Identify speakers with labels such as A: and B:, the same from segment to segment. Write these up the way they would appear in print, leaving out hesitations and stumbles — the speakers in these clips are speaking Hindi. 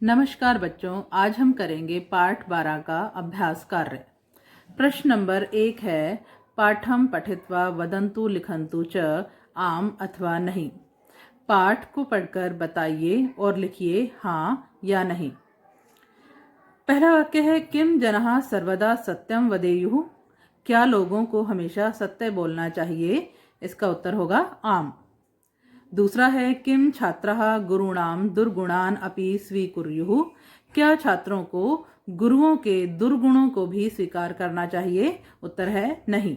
A: नमस्कार बच्चों, आज हम करेंगे पाठ 12 का अभ्यास कार्य। प्रश्न नंबर 1 है, पाठम पठित्वा वदंतु लिखंतु च आम अथवा नहीं। पाठ को पढ़कर बताइए और लिखिए हाँ या नहीं। पहला वाक्य है, किम जनः सर्वदा सत्यम वदेयुः। क्या लोगों को हमेशा सत्य बोलना चाहिए? इसका उत्तर होगा आम। दूसरा है, किम छात्रः गुरूणाम दुर्गुणान अपि स्वीकुर्युः। क्या छात्रों को गुरुओं के दुर्गुणों को भी स्वीकार करना चाहिए? उत्तर है नहीं।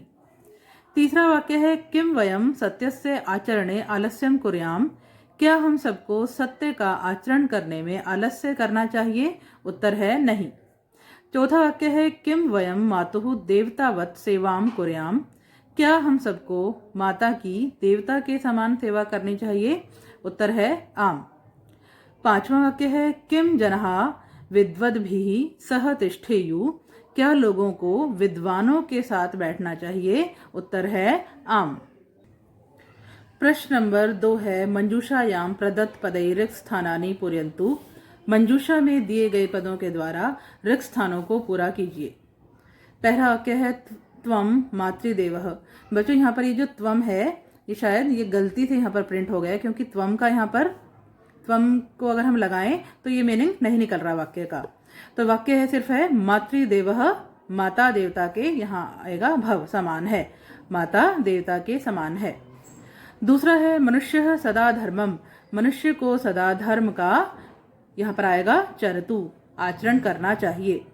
A: तीसरा वाक्य है, किम वयम सत्यस्य आचरणे आलस्यम कुर्याम। क्या हम सबको सत्य का आचरण करने में आलस्य करना चाहिए? उत्तर है नहीं। चौथा वाक्य है, किम वयम मातुः देवतावत् सेवाम कुर्याम। क्या हम सबको माता की देवता के समान सेवा करनी चाहिए? उत्तर है आम। पांचवा वाक्य है, किम जनः विद्वद्भिः सह तिष्ठेयुः। क्या लोगों को विद्वानों के साथ बैठना चाहिए? उत्तर है आम। प्रश्न नंबर 2 है, मंजूषायाम प्रदत्त पदैः रिक्त स्थानानि पूरयन्तु। मंजूषा में दिए गए पदों के द्वारा रिक्त स्थानों को पूरा कीजिए। पहला वाक्य है, त्वम मातृदेवः। बच्चों, यहाँ पर ये जो त्वम है, ये शायद ये गलती से यहाँ पर प्रिंट हो गया है, क्योंकि त्वम का यहाँ पर त्वम को अगर हम लगाएं तो ये मीनिंग नहीं निकल रहा वाक्य का। तो वाक्य है सिर्फ है मातृदेवः, माता देवता के, यहाँ आएगा भव, समान है, माता देवता के समान है। दूसरा है, मनुष्य सदा धर्मम। मनुष्य को सदा धर्म का, यहाँ पर आएगा चरतु, आचरण करना चाहिए।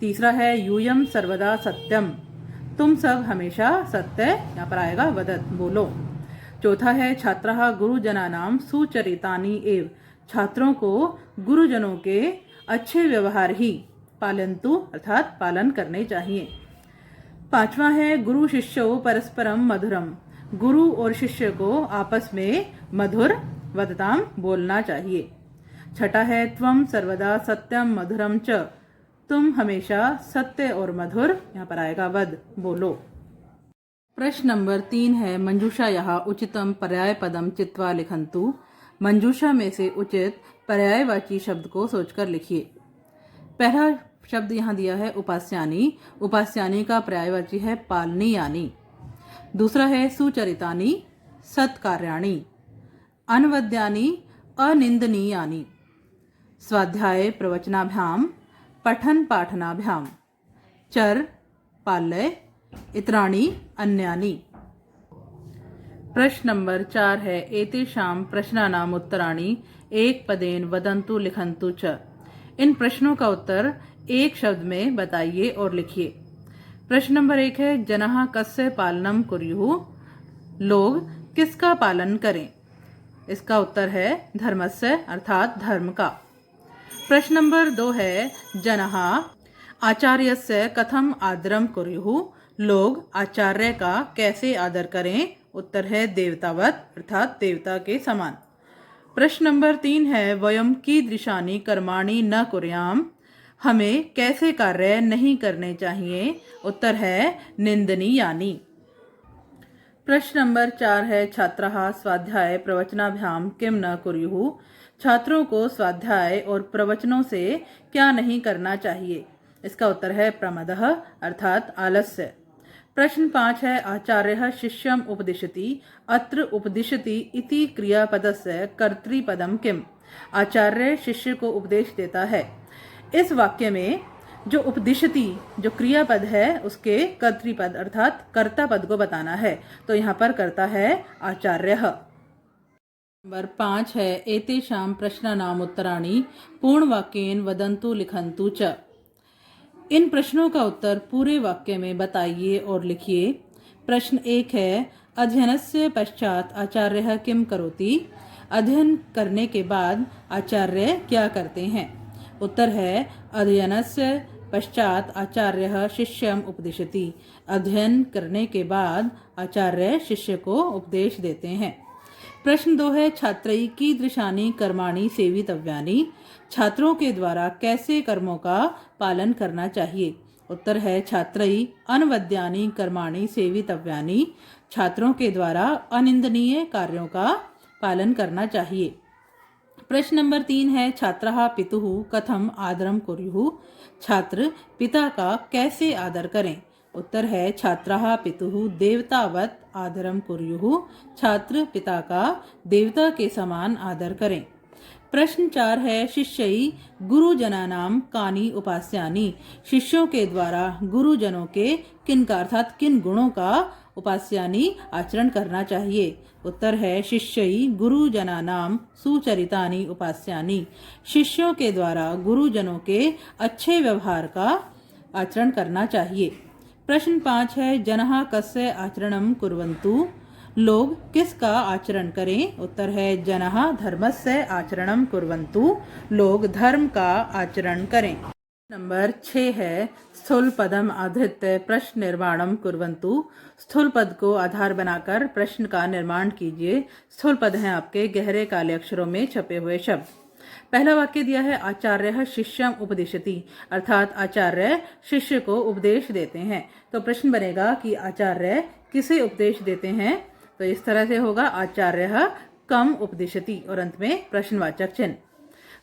A: तीसरा है, यूयम सर्वदा सत्यम। तुम सब हमेशा सत्य, यहाँ पर आएगा वदत, बोलो। चौथा है, छात्रः गुरुजनानां सुचरितानि एव। छात्रों को गुरुजनों के अच्छे व्यवहार ही पालन्तु, अर्थात पालन करने चाहिए। पांचवा है, गुरु शिष्यो परस्परम मधुरम। गुरु और शिष्य को आपस में मधुर वदताम बोलना चाहिए। छठा है, त्वम सर्वदा सत्यम मधुरम च। तुम हमेशा सत्य और मधुर, यहाँ पर आएगा वद, बोलो। प्रश्न नंबर 3 है, मंजूषायाः उचितम पर्याय पदम चित्वा लिखन्तु। मंजूषा में से उचित पर्यायवाची शब्द को सोचकर लिखिए। पहला शब्द यहाँ दिया है उपास्यानि। उपास्यानि का पर्यायवाची है पालनीयानि। दूसरा है, सुचरितानि सत्कार्याणि। अनवद्यानि अनिंदनीयानि। स्वाध्याय प्रवचनाभ्याम पठन पाठनाभ्याम। चर पाल्य इतराणि अन्यानि। प्रश्न नंबर 4 है, एतेषां प्रश्नानाम् उत्तराणि एक पदेन वदन्तु लिखन्तु च। इन प्रश्नों का उत्तर एक शब्द में बताइए और लिखिए। प्रश्न नंबर 1 है, जनः कस्य पालनम कुर्युः। लोग किसका पालन करें? इसका उत्तर है धर्मस्य, अर्थात धर्म का। प्रश्न नंबर 2 है, जनः आचार्यस्य कथम आदरम कुर्युः। लोग आचार्य का कैसे आदर करें? उत्तर है देवतावत्, अर्थात देवता के समान। प्रश्न नंबर 3 है, वयम कीदृशानि कर्माणि न कुर्याम। हमें कैसे कार्य नहीं करने चाहिए? उत्तर है निंदनीयानि। प्रश्न नंबर 4 है, छात्राः स्वाध्याय प्रवचनाभ्याम किम न कुर्युः। छात्रों को स्वाध्याय और प्रवचनों से क्या नहीं करना चाहिए? इसका उत्तर है प्रमदः, अर्थात आलस्य। प्रश्न 5 है, आचार्यः शिष्यम उपदिशति। अत्र उपदिशति इति क्रियापदस्य कर्तृपदम किम। आचार्य शिष्य को उपदेश देता है। इस वाक्य में जो उपदिशति जो क्रियापद है उसके कर्तृपद अर्थात कर्ता पद को बताना है, तो यहाँ पर कर्ता है आचार्यः। नंबर 5 है, एतेषां प्रश्नानाम् उत्तराणि पूर्णवाक्येन वदन्तु लिखन्तु च। इन प्रश्नों का उत्तर पूरे वाक्य में बताइए और लिखिए। प्रश्न 1 है, अध्ययनस्य पश्चात आचार्यः किम करोति। अध्ययन करने के बाद आचार्य क्या करते हैं? उत्तर है, अध्ययनस्य पश्चात आचार्यः शिष्यम उपदिशति। अध्ययन करने के बाद आचार्य शिष्य को उपदेश देते हैं। प्रश्न 2 है, छात्रैः कीदृशानि कर्माणि सेवितव्यानि। छात्रों के द्वारा कैसे कर्मों का पालन करना चाहिए? उत्तर है, छात्रैः अनवद्यानि कर्माणि सेवितव्यानि। छात्रों के द्वारा अनिंदनीय कार्यों का पालन करना चाहिए। प्रश्न नंबर 3 है छात्रः पितुः कथम आदरम कुर्युः। छात्र पिता का कैसे आदर करें। उत्तर है छात्रः पितुः देवतावत् आदरम कुर्युः। छात्र पिता का देवता के समान आदर करें। प्रश्न 4 है शिष्यई गुरुजनानां कानि उपास्यानि। शिष्यों के द्वारा गुरुजनों के किन का अर्थात किन गुणों का उपास्यानि आचरण करना चाहिए। उत्तर है शिष्यई गुरुजनानां सुचरितानि उपास्यानि। शिष्यों के द्वारा गुरुजनों के अच्छे व्यवहार का आचरण करना चाहिए। प्रश्न 5 है जनः कस्य आचरणं कुर्वन्तु। लोग किसका आचरण करें। उत्तर है जनः धर्मस्य आचरणं कुर्वन्तु। लोग धर्म का आचरण करें। नंबर 6 है स्थूल पदम आधृत्य प्रश्न निर्माणम कुर्वन्तु। स्थूल पद को आधार बनाकर प्रश्न का निर्माण कीजिए। स्थूल पद हैं आपके गहरे काले अक्षरों में छपे हुए शब्द। पहला वाक्य दिया है आचार्य शिष्यम उपदिशति, अर्थात आचार्य शिष्य को उपदेश देते हैं। तो प्रश्न बनेगा कि आचार्य किसे उपदेश देते हैं। तो इस तरह से होगा आचार्य कम उपदिशति और अंत में प्रश्नवाचक चिन्ह।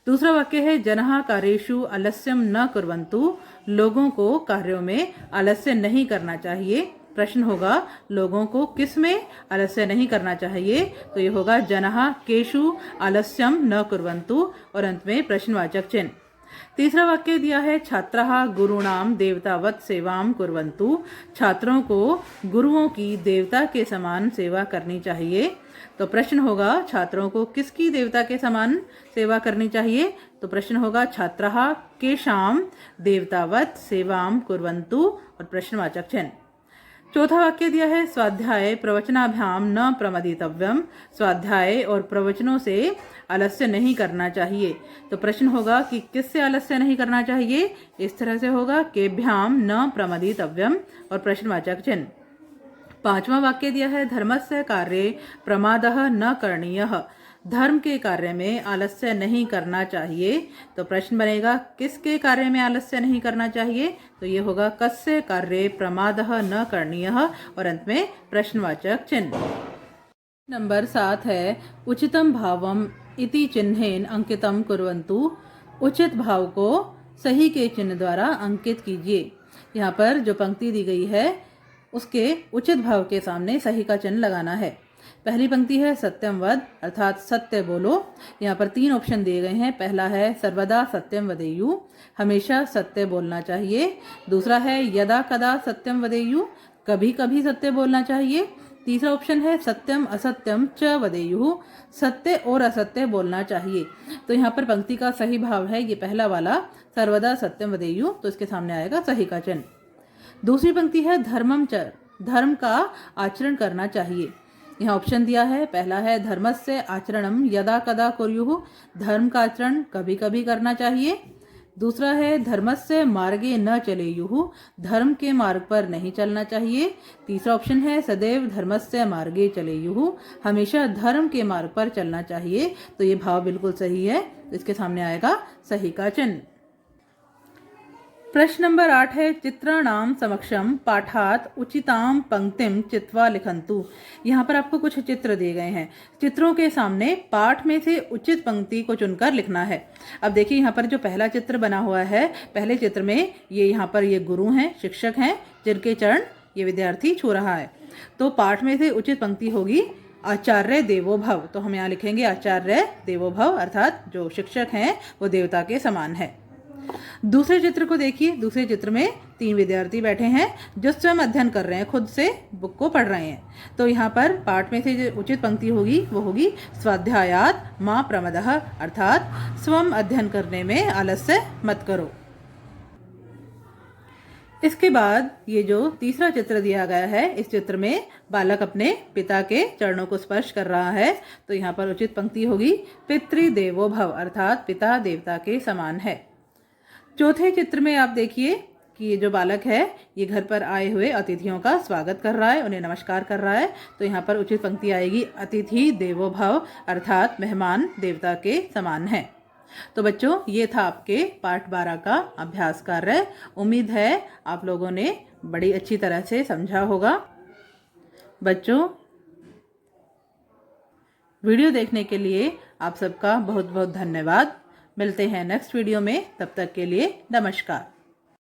A: दूसरा वाक्य है जनः कार्येषु आलस्यम न कुर्वन्तु। लोगों को कार्यों में आलस्य नहीं करना चाहिए। प्रश्न होगा लोगों को किस में आलस्य नहीं करना चाहिए। तो ये होगा जनः केषु आलस्यम न कुर्वन्तु और अंत में प्रश्नवाचक चिन्ह। तीसरा वाक्य दिया है छात्रः गुरूणाम देवतावत् सेवाम कुर्वन्तु। छात्रों को गुरुओं की देवता के समान सेवा करनी चाहिए। तो प्रश्न होगा छात्रों को किसकी देवता के समान सेवा करनी चाहिए। तो प्रश्न होगा छात्रः केषाम देवतावत् सेवाम कुर्वन्तु और प्रश्नवाचक चिन्ह। चौथा वाक्य दिया है स्वाध्याय प्रवचनाभ्याम न प्रमदितव्यम। स्वाध्याय और प्रवचनों से आलस्य नहीं करना चाहिए। तो प्रश्न होगा कि किससे आलस्य नहीं करना चाहिए। इस तरह से होगा केभ्याम न प्रमदितव्यम और प्रश्नवाचक चिन्ह। पांचवा वाक्य दिया है धर्मस्य कार्ये प्रमादः न करणीयः। धर्म के कार्य में आलस्य नहीं करना चाहिए। तो प्रश्न बनेगा किसके कार्य में आलस्य नहीं करना चाहिए। तो ये होगा कस्य कार्ये प्रमादः न करणीयः और अंत में प्रश्नवाचक चिन्ह। नंबर 7 है उचितम भावम इति चिन्हेन अंकितम कुर्वन्तु। उचित भाव को सही के चिन्ह द्वारा अंकित कीजिए। यहाँ पर जो पंक्ति दी गई है उसके उचित भाव के सामने सही का चिन्ह लगाना है। पहली पंक्ति है सत्यम वद, अर्थात सत्य बोलो। यहाँ पर 3 ऑप्शन दिए गए हैं। पहला है सर्वदा सत्यम वदेयु, हमेशा सत्य बोलना चाहिए। दूसरा है यदा कदा सत्यम वदेयु, कभी कभी सत्य बोलना चाहिए। तीसरा ऑप्शन है सत्यम असत्यम च वदेयु, सत्य और असत्य बोलना चाहिए। तो यहाँ पर पंक्ति का सही भाव है ये पहला वाला सर्वदा सत्यम वदेयु, तो इसके सामने आएगा सही का चिन्ह। दूसरी पंक्ति है धर्मम च, धर्म का आचरण करना चाहिए। यहाँ ऑप्शन दिया है पहला है धर्मस्य आचरणम यदा कदा कुर्युः, धर्म का आचरण कभी कभी करना चाहिए। दूसरा है धर्मस्य मार्गे न चलेयुः, धर्म के मार्ग पर नहीं चलना चाहिए। तीसरा ऑप्शन है सदैव धर्मस्य मार्गे चलेयुः, हमेशा धर्म के मार्ग पर चलना चाहिए। तो ये भाव बिल्कुल सही है, इसके सामने आएगा सही का चिन्ह। प्रश्न नंबर 8 है चित्राणाम समक्षम पाठात उचिताम पंक्तिम चित्वा लिखन्तु। यहाँ पर आपको कुछ चित्र दिए गए हैं। चित्रों के सामने पाठ में से उचित पंक्ति को चुनकर लिखना है। अब देखिए यहाँ पर जो पहला चित्र बना हुआ है, पहले चित्र में ये यहाँ पर ये गुरु हैं, शिक्षक हैं, जिनके चरण ये विद्यार्थी छू रहा है। तो पाठ में से उचित पंक्ति होगी आचार्य देवो भव। तो हम यहाँ लिखेंगे आचार्य देवो भव, अर्थात जो शिक्षक हैं वो देवता के समान है। दूसरे चित्र को देखिए। दूसरे चित्र में 3 विद्यार्थी बैठे हैं जो स्वयं अध्ययन कर रहे हैं, खुद से बुक को पढ़ रहे हैं। तो यहाँ पर पाठ में से जो उचित पंक्ति होगी वो होगी स्वाध्यायात मा प्रमदः, अर्थात स्वयं अध्ययन करने में आलस्य मत करो। इसके बाद ये जो तीसरा चित्र दिया गया है, इस चित्र में बालक अपने पिता के चरणों को स्पर्श कर रहा है। तो यहाँ पर उचित पंक्ति होगी पितृदेवो भव, अर्थात पिता देवता के समान है। चौथे चित्र में आप देखिए कि ये जो बालक है ये घर पर आए हुए अतिथियों का स्वागत कर रहा है, उन्हें नमस्कार कर रहा है। तो यहाँ पर उचित पंक्ति आएगी अतिथि देवो भव, अर्थात मेहमान देवता के समान है। तो बच्चों ये था आपके पाठ 12 का अभ्यास कार्य। उम्मीद है आप लोगों ने बड़ी अच्छी तरह से समझा होगा। बच्चों वीडियो देखने के लिए आप सबका बहुत बहुत धन्यवाद। मिलते हैं नेक्स्ट वीडियो में, तब तक के लिए नमस्कार।